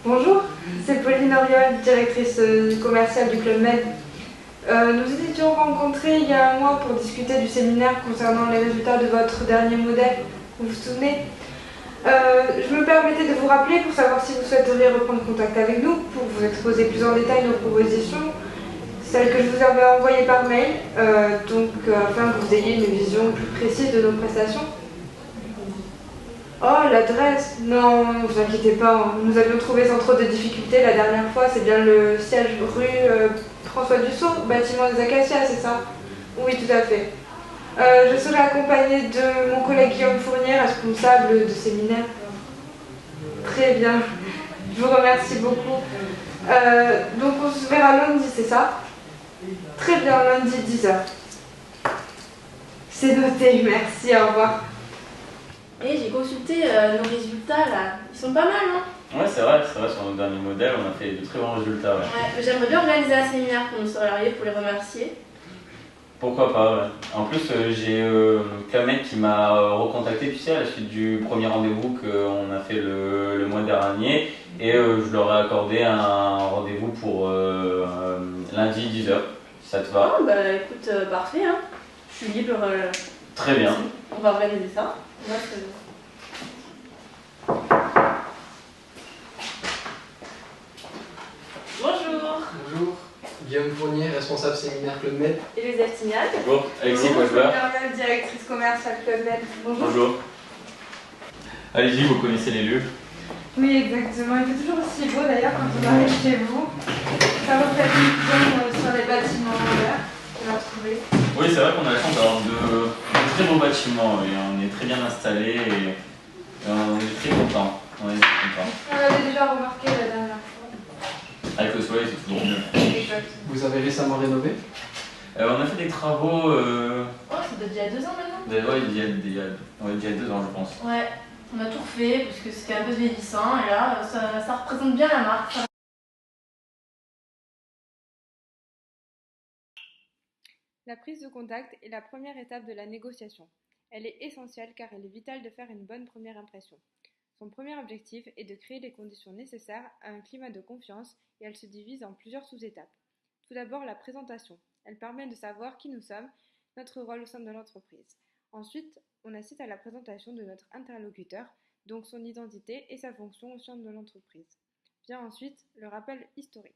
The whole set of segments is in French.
Bonjour, c'est Pauline Oriol, directrice commerciale du Club Med. Nous étions rencontrés il y a un mois pour discuter du séminaire concernant les résultats de votre dernier modèle. Vous vous souvenez? Je me permettais de vous rappeler pour savoir si vous souhaiteriez reprendre contact avec nous pour vous exposer plus en détail nos propositions, celles que je vous avais envoyées par mail, afin que vous ayez une vision plus précise de nos prestations. Oh, l'adresse? Non, ne vous inquiétez pas, nous avions trouvé sans trop de difficultés la dernière fois. C'est bien le siège rue François Dussault, bâtiment des Acacias, c'est ça? Oui, tout à fait. Je serai accompagnée de mon collègue Guillaume Fournier, responsable de séminaire. Très bien, je vous remercie beaucoup. Donc on se verra lundi, c'est ça? Très bien, lundi 10h. C'est noté, merci, au revoir. Et j'ai consulté nos résultats là, ils sont pas mal, hein? Ouais, c'est vrai, sur notre dernier modèle, on a fait de très bons résultats. Ouais. Ouais, j'aimerais bien organiser un séminaire pour nos salariés pour les remercier. Pourquoi pas, ouais. En plus, j'ai Kamek qui m'a recontacté, tu sais, à la suite du premier rendez-vous qu'on a fait le mois dernier. Et je leur ai accordé un rendez-vous pour lundi 10h. Ça te va? Oh, bah écoute, parfait, hein. Je suis libre. Très bien. On va organiser ça. Bonjour. Bonjour, Guillaume Fournier, responsable séminaire Club Med. Elisabeth Signal. Bonjour, Alexis Pochebert. Marianne, directrice commerciale Club Med. Bonjour. Bonjour. Allez-y, vous connaissez les lieux? Oui, exactement. Il fait toujours aussi beau d'ailleurs quand on arrive chez vous. Ça reflète une zone sur les bâtiments verts. On l'a trouvé. Oui, c'est vrai qu'on a la chance d'avoir de très beaux bâtiments et on est très bien installés et on est très contents. On l'avait déjà remarqué la dernière fois. Avec le soleil, c'est toujours mieux. Exact. Vous avez récemment rénové? On a fait des travaux. Oh, ça doit être déjà 2 ans maintenant? Ouais, il y a déjà 2 ans, je pense. Ouais, on a tout refait parce que c'était un peu vieillissant et là, ça représente bien la marque. La prise de contact est la première étape de la négociation. Elle est essentielle car il est vital de faire une bonne première impression. Son premier objectif est de créer les conditions nécessaires à un climat de confiance et elle se divise en plusieurs sous-étapes. Tout d'abord, la présentation. Elle permet de savoir qui nous sommes, notre rôle au sein de l'entreprise. Ensuite, on assiste à la présentation de notre interlocuteur, donc son identité et sa fonction au sein de l'entreprise. Vient ensuite le rappel historique.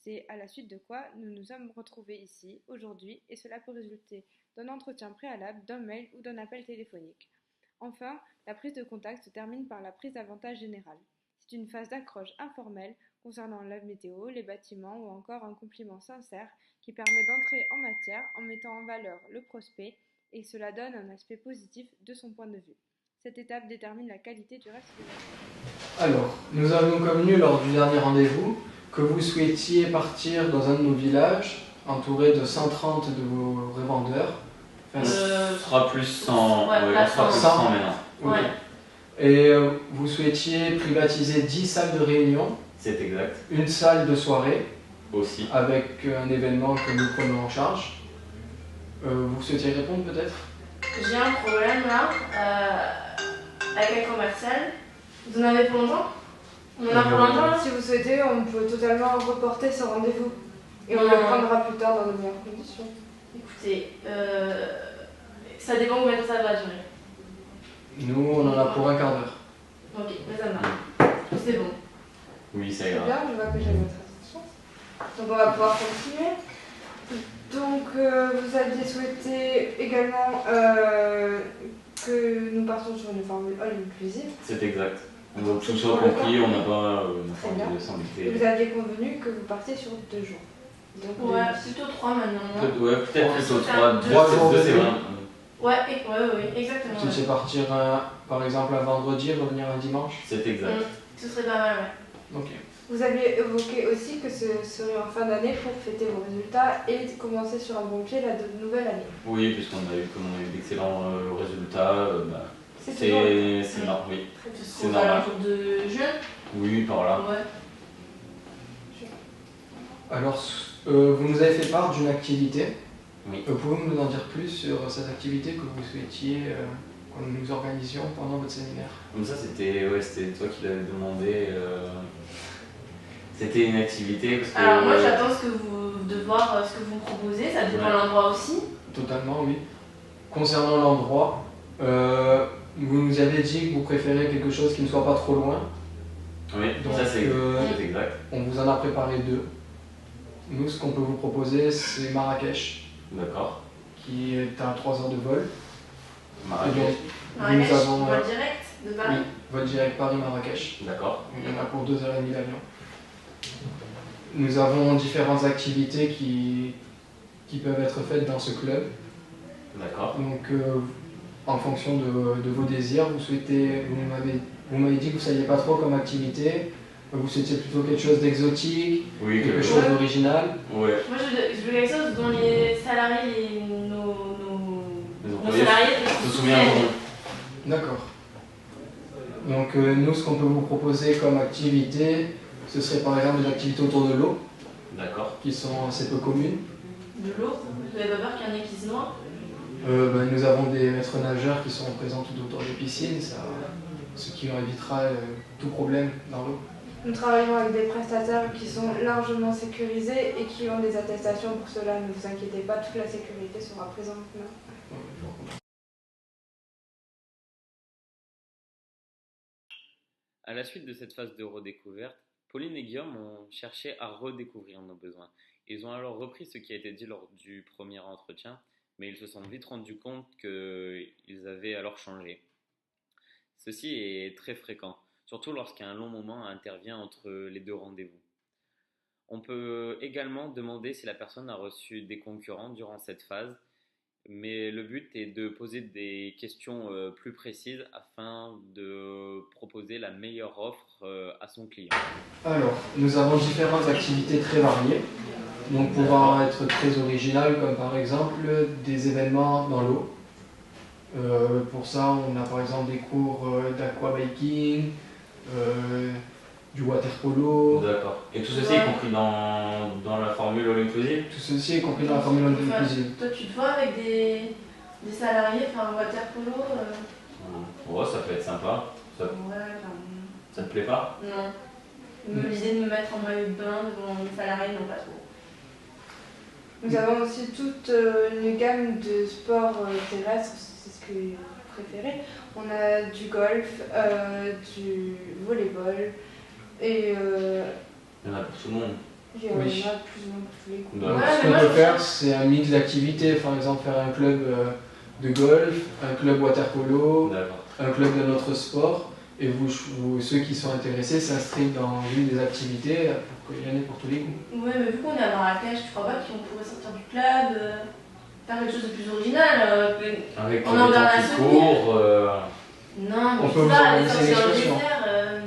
C'est à la suite de quoi nous nous sommes retrouvés ici, aujourd'hui, et cela peut résulter d'un entretien préalable, d'un mail ou d'un appel téléphonique. Enfin, la prise de contact se termine par la prise d'avantage générale. C'est une phase d'accroche informelle concernant la météo, les bâtiments ou encore un compliment sincère qui permet d'entrer en matière en mettant en valeur le prospect et cela donne un aspect positif de son point de vue. Cette étape détermine la qualité du reste de la journée. Alors, nous avions convenu lors du dernier rendez-vous que vous souhaitiez partir dans un de nos villages, entouré de 130 de vos revendeurs. On sera plus 100, ouais, on sera plus 100 maintenant. Okay. Ouais. Et vous souhaitiez privatiser 10 salles de réunion. C'est exact. Une salle de soirée. Aussi. Avec un événement que nous prenons en charge. Vous souhaitiez répondre peut-être? J'ai un problème là, avec un commercial. Vous en avez pour longtemps? On en a pour longtemps là? Si vous souhaitez, on peut totalement reporter ce rendez-vous. Et on le prendra plus tard dans de meilleures conditions. Écoutez, ça dépend combien de temps ça va durer. Nous, on en a pour un quart d'heure. Ok, mais ça marche. C'est bon. Oui, ça C'est ira. bien, je vois que j'ai votre attention. Donc on va pouvoir continuer. Donc vous aviez souhaité également que nous partions sur une formule all inclusive. C'est exact. Donc tout ça compris, on n'a pas de s'embêter. Vous aviez convenu que vous partiez sur 2 jours. Donc, Ouais, plutôt 3 maintenant. Ouais, peut-être plutôt 3. 3 jours, c'est vrai. Ouais, exactement. Vous souhaitiez partir par exemple un vendredi et revenir un dimanche? C'est exact. Ce serait pas mal, ouais. Ok. Vous aviez évoqué aussi que ce serait en fin d'année pour fêter vos résultats et commencer sur un bon pied la nouvelle année. Oui, puisqu'on a eu d'excellents résultats, c'est normal. Oui. C'est normal. Autour de juin? Oui, par là. Ouais. Alors, vous nous avez fait part d'une activité. Oui. Pouvez-vous nous en dire plus sur cette activité que vous souhaitiez que nous organisions pendant votre séminaire? Comme ça, c'était toi qui l'avais demandé. C'était une activité parce que... Alors moi j'attends de voir ce que vous me proposez, ça dépend de l'endroit aussi. Totalement, oui. Concernant l'endroit, vous nous avez dit que vous préférez quelque chose qui ne soit pas trop loin. Oui, Donc, ça c'est exact. On vous en a préparé 2. Nous, ce qu'on peut vous proposer, c'est Marrakech, D'accord. qui est à 3 heures de vol. Marrakech. Et donc, Marrakech, nous avons vol direct de Paris. oui, vol direct Paris-Marrakech. D'accord. Il y en a pour 2h30 d'avion. Nous avons différentes activités qui peuvent être faites dans ce club. D'accord. Donc, en fonction de vos désirs, vous m'avez dit que vous ne saviez pas trop comme activité. Vous souhaitiez plutôt quelque chose d'exotique, Oui, quelque chose d'original. Ouais. Moi je veux quelque chose dont les salariés, nos employés salariés se souviendront. D'accord. Donc, nous, ce qu'on peut vous proposer comme activité, ce serait par exemple des activités autour de l'eau, D'accord. qui sont assez peu communes. De l'eau, vous n'avez pas peur qu'il y en ait qui se noient? Nous avons des maîtres nageurs qui sont présents tout autour des piscines, ce qui leur évitera tout problème dans l'eau. Nous travaillons avec des prestataires qui sont largement sécurisés et qui ont des attestations pour cela. Ne vous inquiétez pas, toute la sécurité sera présente. À la suite de cette phase de redécouverte, Pauline et Guillaume ont cherché à redécouvrir nos besoins. Ils ont alors repris ce qui a été dit lors du premier entretien, mais ils se sont vite rendus compte qu'ils avaient alors changé. Ceci est très fréquent, surtout lorsqu'un long moment intervient entre les 2 rendez-vous. On peut également demander si la personne a reçu des concurrents durant cette phase, mais le but est de poser des questions plus précises afin de proposer la meilleure offre à son client. Alors, nous avons différentes activités très variées, donc pouvant être très originales, comme par exemple des événements dans l'eau. Pour ça, on a par exemple des cours d'aquabiking, du water polo. D'accord. Et tout ceci est compris dans la formule all inclusive? Tout ceci est compris dans la formule all inclusive. Toi tu te vois avec des salariés faire un water polo Ouais, ça peut être sympa. Ça te plaît pas? Non. L'idée de me mettre en maillot de bain devant mes salariés, non pas trop. Nous avons aussi toute une gamme de sports terrestres, c'est ce que vous préférez. On a du golf, du volleyball et Il y en a pour tout le monde. il y en a plus ou moins pour tous les coups. Bah, Ce qu'on peut faire, c'est un mix d'activités, par exemple faire un club de golf, un club water polo, un club de notre sport. Et ceux qui sont intéressés s'inscrivent dans une des activités pour qu'il y en ait pour tous les goûts. Ouais, mais vu qu'on est à Marrakech, tu crois pas qu'on pourrait sortir du club, faire quelque chose de plus original avec on en des garde temps un qui souvenir. courent. Non, mais On je peut sais vous pas, aller organiser une sortir au excursion. désert.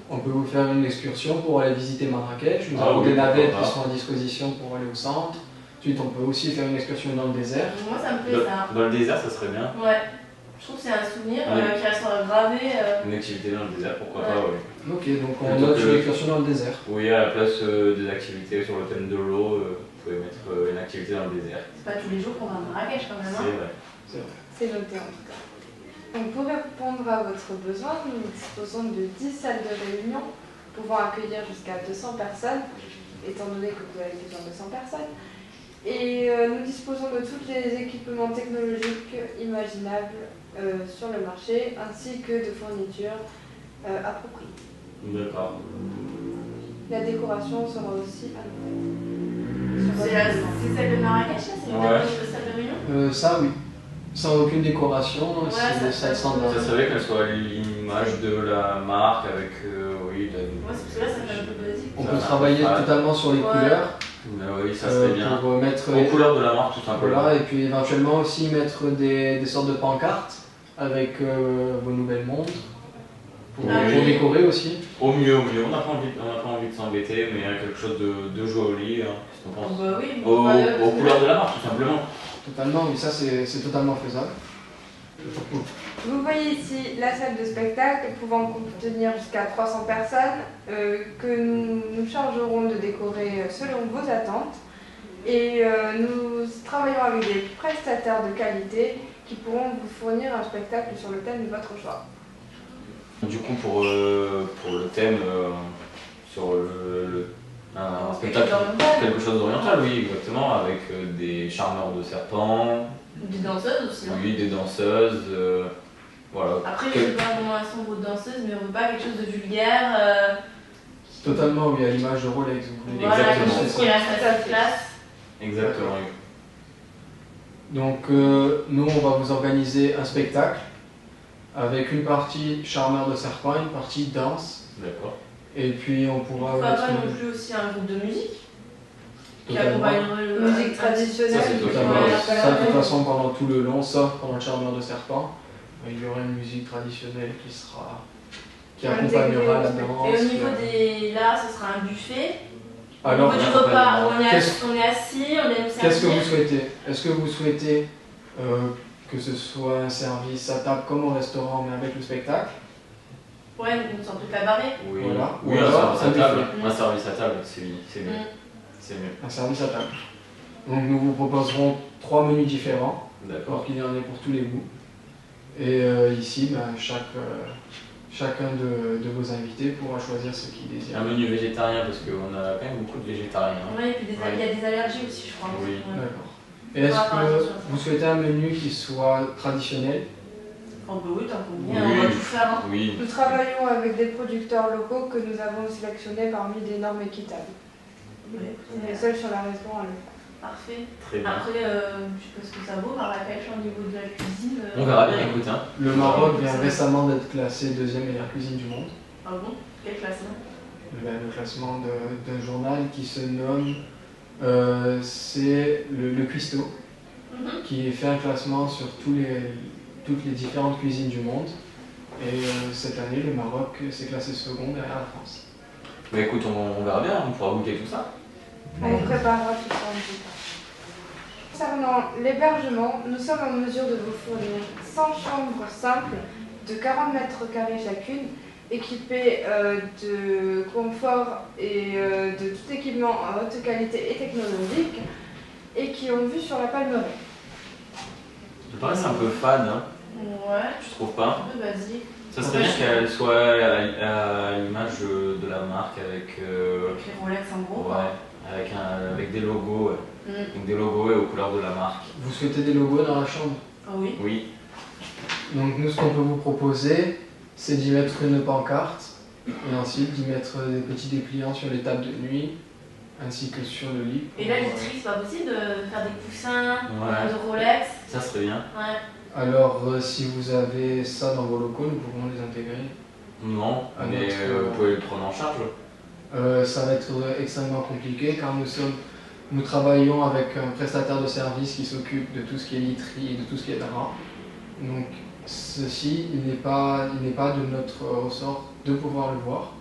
On peut vous faire une excursion pour aller visiter Marrakech. Nous avons des navettes qui sont à disposition pour aller au centre. Ensuite, on peut aussi faire une excursion dans le désert. Moi, ça me plaît ça. Dans le désert, ça serait bien. Ouais. Je trouve que c'est un souvenir qui restera gravé. Une activité dans le désert, pourquoi pas, oui. Ok, donc on note une excursion dans le désert. Oui, à la place des activités sur le thème de l'eau, vous pouvez mettre une activité dans le désert. C'est pas tous les jours qu'on va à Marrakech quand même. C'est vrai. C'est noté en tout cas. Donc pour répondre à votre besoin, nous disposons de 10 salles de réunion pouvant accueillir jusqu'à 200 personnes, étant donné que vous avez besoin de 100 personnes. Et nous disposons de tous les équipements technologiques imaginables sur le marché, ainsi que de fournitures appropriées. D'accord. La décoration sera aussi à nous. C'est celle de Marrakech, là? C'est une salle de réunion? Ça, oui. Sans aucune décoration, c'est des salles standards. Ça serait qu'elle soit à l'image de la marque avec, oui, Ouais, c'est parce que là, ça fait un peu basique. On peut travailler totalement sur les couleurs. Oui, ça serait bien. Pour mettre aux couleurs de la marque, tout simplement. Voilà, et puis éventuellement aussi mettre des sortes de pancartes avec vos nouvelles montres pour décorer aussi. Au mieux. On n'a pas envie de s'embêter, mais quelque chose de joli. Hein, qu'est-ce qu'on pense? Bah oui, aux couleurs de la marque, tout simplement. Totalement, oui, ça c'est totalement faisable. Vous voyez ici la salle de spectacle pouvant contenir jusqu'à 300 personnes que nous chargerons de décorer selon vos attentes. Et nous travaillons avec des prestataires de qualité qui pourront vous fournir un spectacle sur le thème de votre choix. Du coup, pour le thème, sur le Un Quelque spectacle, chose d'oriental. quelque chose d'oriental, oui, exactement, avec des charmeurs de serpents, Des danseuses aussi, non? oui, des danseuses, voilà. Après, je sais pas comment elles sont vos danseuses, mais on veut pas quelque chose de vulgaire. Totalement, oui, à l'image de Rolex, vous voulez. Voilà, Exactement. quelque chose qui reste à sa place. Exactement, oui. Donc nous, on va vous organiser un spectacle avec une partie charmeur de serpent, une partie danse, D'accord. et puis on pourra Pourquoi pas mettre non plus aussi un groupe de musique qui totalement. accompagnerait le. Musique traditionnelle. Ça, c'est toi qui Totalement. Ouais, Ça, de toute façon, pendant tout le long, sauf pendant le charmeur de serpent, il y aura une musique traditionnelle qui accompagnera la danse. Et au niveau des. Là, ce sera un buffet. Alors, au niveau du repas, on est qu'est-ce- assis, on est nous qu'est-ce que vous servir. souhaitez? Est-ce que vous souhaitez que ce soit un service à table comme au restaurant, mais avec le spectacle? Ouais, une sorte de cabaret. Oui, Voilà. oui, Ou un alors, service à table. buffet. Un service à table, c'est mieux. Mm. C'est mieux. Un service à table. Donc nous vous proposerons 3 menus différents, D'accord. pour qu'il y en ait pour tous les goûts. Et ici, chacun de vos invités pourra choisir ce qu'il désire. Un menu végétarien, parce qu'on a quand même beaucoup de végétariens. hein. Ouais, et puis il y a des allergies aussi, je crois. Oui. Ouais. D'accord. Et est-ce Faudra faire que attention à ça. vous souhaitez un menu qui soit traditionnel? Oh, bah oui, tant qu'on y est, Oui. on va tout faire. Hein. Oui. Nous travaillons avec des producteurs locaux que nous avons sélectionnés parmi des normes équitables. Ouais, On est seuls sur la région à le faire. Parfait. Très bien. Après, je sais pas ce que ça vaut, Marrakech au niveau de la cuisine. On verra bien, écoute. Hein. Le Maroc vient récemment d'être classé deuxième meilleure cuisine du monde. Ah bon? Quel classement? Le classement d'un journal qui se nomme, c'est le Cuistot, qui fait un classement sur toutes les différentes cuisines du monde. Et cette année, le Maroc s'est classé second derrière la France. Bah écoute, on verra bien, on pourra goûter tout ça. On préparera tout ça en détail. Concernant l'hébergement, nous sommes en mesure de vous fournir 100 chambres simples de 40 mètres carrés chacune, équipées de confort et de tout équipement en haute qualité et technologique, et qui ont vue sur la Palmeraie. Ça paraît un peu fade, hein. Ouais, Tu trouves pas? un peu basique. Ça serait bien qu'elle soit à l'image de la marque avec. Avec les Rolex en gros. Ouais, avec des logos, ouais. Mm. Donc des logos et aux couleurs de la marque. Vous souhaitez des logos dans la chambre? Ah oui. Oui. Donc nous, ce qu'on peut vous proposer, c'est d'y mettre une pancarte, et ensuite d'y mettre des petits dépliants sur les tables de nuit, ainsi que sur le lit. Et là, literie, c'est pas possible de faire des coussins, Ouais. de Rolex. Ça serait bien. Ouais. Alors, si vous avez ça dans vos locaux, nous pouvons les intégrer. Non, Ah, mais notre- vous pouvez le prendre en charge. Ça va être extrêmement compliqué car nous travaillons avec un prestataire de service qui s'occupe de tout ce qui est literie et de tout ce qui est drap. Donc ceci, il n'est pas de notre ressort de pouvoir le voir.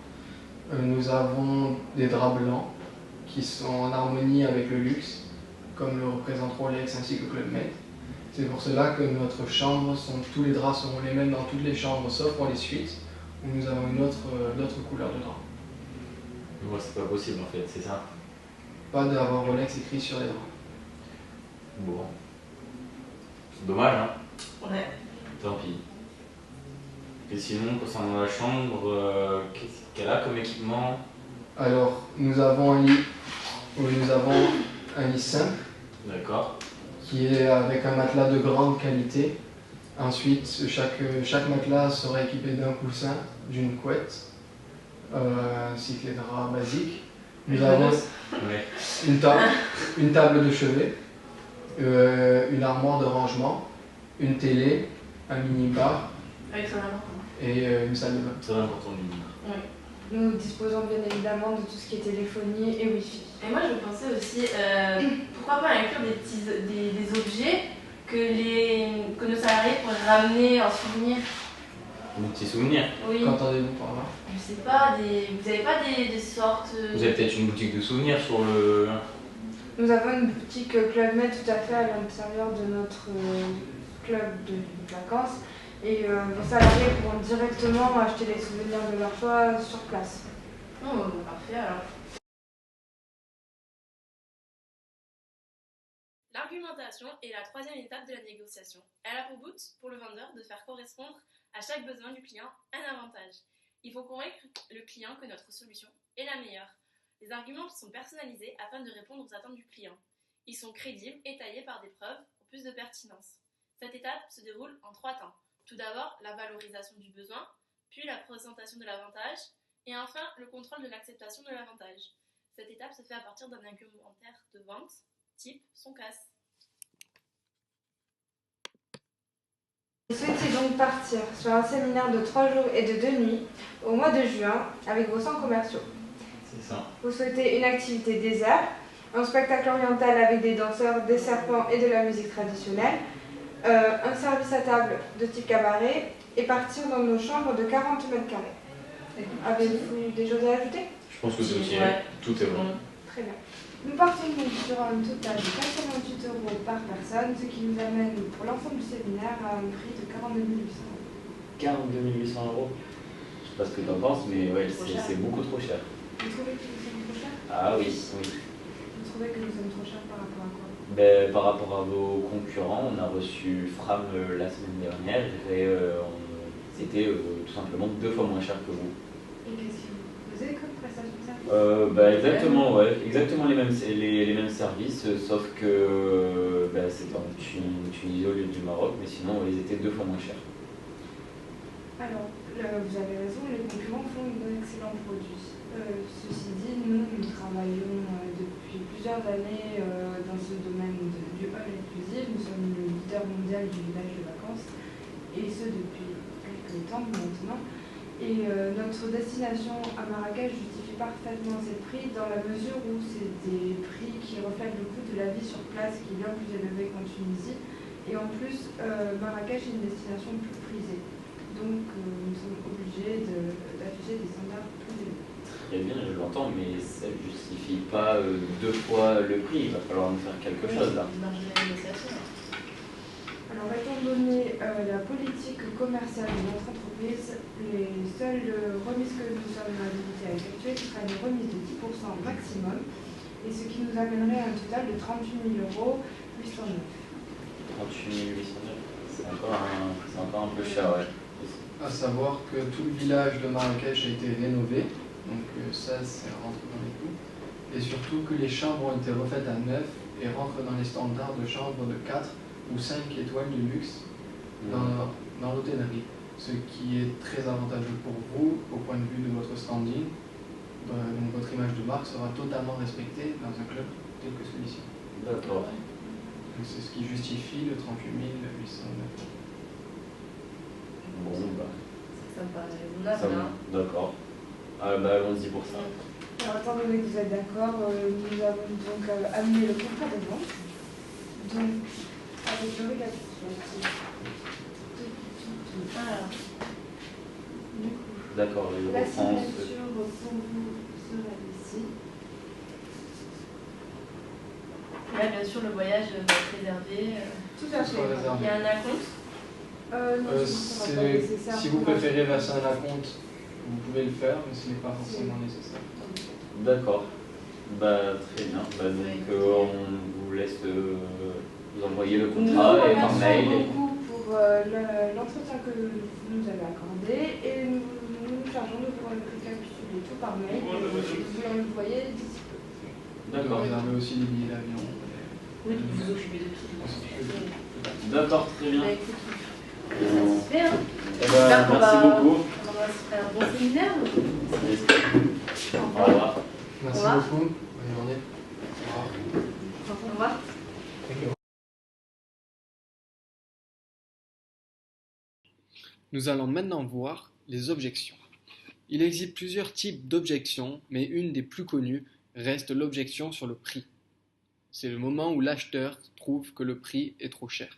Nous avons des draps blancs qui sont en harmonie avec le luxe, comme le représente Rolex ainsi que Club Med. C'est pour cela que notre chambre, tous les draps seront les mêmes dans toutes les chambres, sauf pour les suites, où nous avons une autre couleur de drap. Moi, c'est pas possible en fait, c'est ça. Pas d'avoir Rolex écrit sur les draps. Bon. C'est dommage, hein. Ouais. Tant pis. Et sinon, concernant la chambre, qu'est-ce qu'elle a comme équipement? Alors, nous avons un lit simple D'accord. qui est avec un matelas de grande qualité. Ensuite, chaque matelas sera équipé d'un coussin, d'une couette, ainsi que les draps basiques. Nous avons Ouais. une table de chevet, une armoire de rangement, une télé, un mini-bar Avec son amant. et une salle de bain. Très important du mini. Nous disposons bien évidemment de tout ce qui est téléphonie et Wi-Fi. Et moi, je pensais aussi, pourquoi pas inclure des objets que nos salariés pourraient ramener en souvenir. Des petits souvenirs. Oui. Qu'entendez-vous par là? Je sais pas, vous avez pas des sortes. Vous avez peut-être une boutique de souvenirs sur le. Nous avons une boutique Club Med tout à fait à l'intérieur de notre club de vacances. Et vos salariés pourront directement acheter les souvenirs de leur choix sur place. Oh, bah, parfait alors. L'argumentation est la troisième étape de la négociation. Elle a pour but, pour le vendeur, de faire correspondre à chaque besoin du client un avantage. Il faut convaincre le client que notre solution est la meilleure. Les arguments sont personnalisés afin de répondre aux attentes du client. Ils sont crédibles, étayés par des preuves pour plus de pertinence. Cette étape se déroule en 3 temps. Tout d'abord, la valorisation du besoin, puis la présentation de l'avantage, et enfin, le contrôle de l'acceptation de l'avantage. Cette étape se fait à partir d'un argumentaire de vente, type son casse. Vous souhaitez donc partir sur un séminaire de 3 jours et de 2 nuits au mois de juin avec vos 100 commerciaux. C'est ça. Vous souhaitez une activité désert, un spectacle oriental avec des danseurs, des serpents et de la musique traditionnelle, un service à table de type cabaret et partir dans nos chambres de 40 mètres carrés. Avez-vous des choses à ajouter? Je pense que tout est bon. Très bien. Nous partons donc sur un total de 88 € par personne, ce qui nous amène pour l'ensemble du séminaire à un prix de 42 800 €. 42 800 €. Je sais pas ce que tu en penses, mais ouais, c'est beaucoup trop cher. Vous trouvez que nous sommes trop chers? Ah oui. Vous trouvez que nous sommes trop chers par rapport à quoi? Par rapport à vos concurrents, on a reçu Fram la semaine dernière et c'était tout simplement 2 fois moins cher que vous. Et qu'est-ce que vous proposez comme prestation de service? Exactement, ouais. Exactement les mêmes services, sauf que c'était en Tunisie au lieu du Maroc, mais sinon ils étaient 2 fois moins chers. Alors, vous avez raison, les concurrents font d'excellents produits. Ceci dit, nous travaillons depuis plusieurs années dans ce domaine du hall inclusif. Nous sommes le leader mondial du village de vacances, et ce depuis quelques temps maintenant. Et notre destination à Marrakech justifie parfaitement ces prix dans la mesure où c'est des prix qui reflètent le coût de la vie sur place qui est bien plus élevé qu'en Tunisie. Et en plus, Marrakech est une destination plus prisée. Donc nous sommes obligés d'afficher des standards plus élevés. Très bien, je l'entends, mais ça ne justifie pas 2 fois le prix. Il va falloir nous faire quelque chose là. Alors, étant donné la politique commerciale de notre entreprise, les seules remises que nous sommes habilités à effectuer, ce sera une remise de 10% maximum, et ce qui nous amènerait à un total de 38 809 €. 38 809, c'est encore un peu cher, ouais. À savoir que tout le village de Marrakech a été rénové, donc ça rentre dans les coûts. Et surtout que les chambres ont été refaites à neuf et rentrent dans les standards de chambres de 4 ou 5 étoiles de luxe dans l'hôtellerie. Ce qui est très avantageux pour vous au point de vue de votre standing. Donc votre image de marque sera totalement respectée dans un club tel que celui-ci. D'accord. C'est ce qui justifie le 38 809 €. Bon, Ça me paraît raisonnable. D'accord. Allons-y pour ça. Alors, étant donné que vous êtes d'accord, nous avons donc amené le contrat de vente. Donc, avec le récapitulatif. Alors, Du coup, D'accord, je la reprends. signature pour vous sera ici. là, bien sûr, le voyage va être réservé. Tout à Ce sera fait. réservé. Il y a un acompte. Non, je pense qu'on va pas nécessaire Si vous pour- préférez verser un acompte, vous pouvez le faire, mais ce n'est pas forcément nécessaire. D'accord. Très bien. Donc on vous laisse vous envoyer le Nous contrat vous et par mail. remercions beaucoup pour l'entretien que vous nous avez accordé, et nous chargeons de vous récapituler tout par mail. Vous l'envoyez d'ici peu. D'accord. Vous réservez aussi les billets d'avion. Oui, vous vous occupez de tout. On s'occupe de tout. D'accord, très bien. Bah, écoute, on est satisfait, hein. J'espère qu'on Merci va- beaucoup. On va se faire un bon séminaire. Au revoir. Merci Au revoir. beaucoup. Bonne journée. Au revoir. Au revoir. Nous allons maintenant voir les objections. Il existe plusieurs types d'objections, mais une des plus connues reste l'objection sur le prix. C'est le moment où l'acheteur trouve que le prix est trop cher.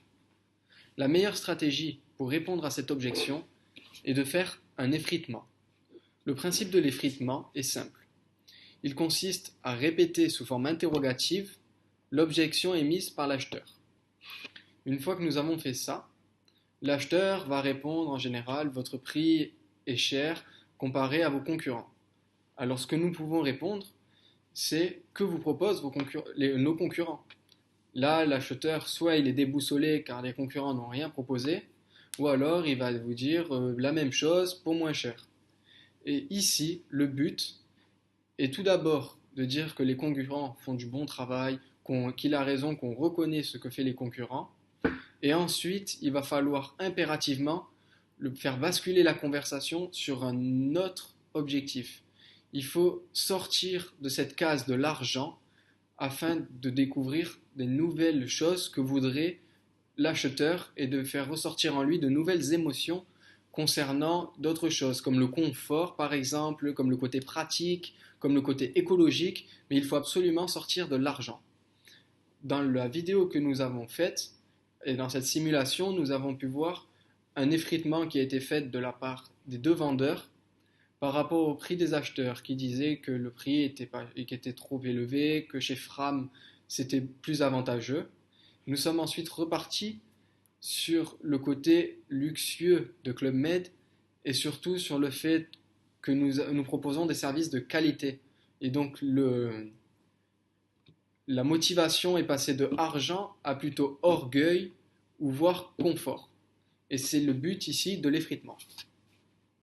La meilleure stratégie pour répondre à cette objection est de faire un effritement. Le principe de l'effritement est simple. Il consiste à répéter sous forme interrogative l'objection émise par l'acheteur. Une fois que nous avons fait ça, l'acheteur va répondre en général « votre prix est cher comparé à vos concurrents ». Alors ce que nous pouvons répondre, c'est « que vous proposent nos concurrents ». Là, l'acheteur, soit il est déboussolé car les concurrents n'ont rien proposé, ou alors il va vous dire la même chose pour moins cher. Et ici, le but est tout d'abord de dire que les concurrents font du bon travail, qu'il a raison, qu'on reconnaît ce que fait les concurrents. Et ensuite, il va falloir impérativement faire basculer la conversation sur un autre objectif. Il faut sortir de cette case de l'argent afin de découvrir des nouvelles choses que voudrait l'acheteur et de faire ressortir en lui de nouvelles émotions concernant d'autres choses, comme le confort par exemple, comme le côté pratique, comme le côté écologique, mais il faut absolument sortir de l'argent. Dans la vidéo que nous avons faite, et dans cette simulation, nous avons pu voir un effritement qui a été fait de la part des deux vendeurs par rapport au prix des acheteurs qui disaient que le prix était trop élevé, que chez Fram c'était plus avantageux. Nous sommes ensuite repartis sur le côté luxueux de Club Med et surtout sur le fait que nous proposons des services de qualité. Et donc la motivation est passée de argent à plutôt orgueil ou voire confort. Et c'est le but ici de l'effritement.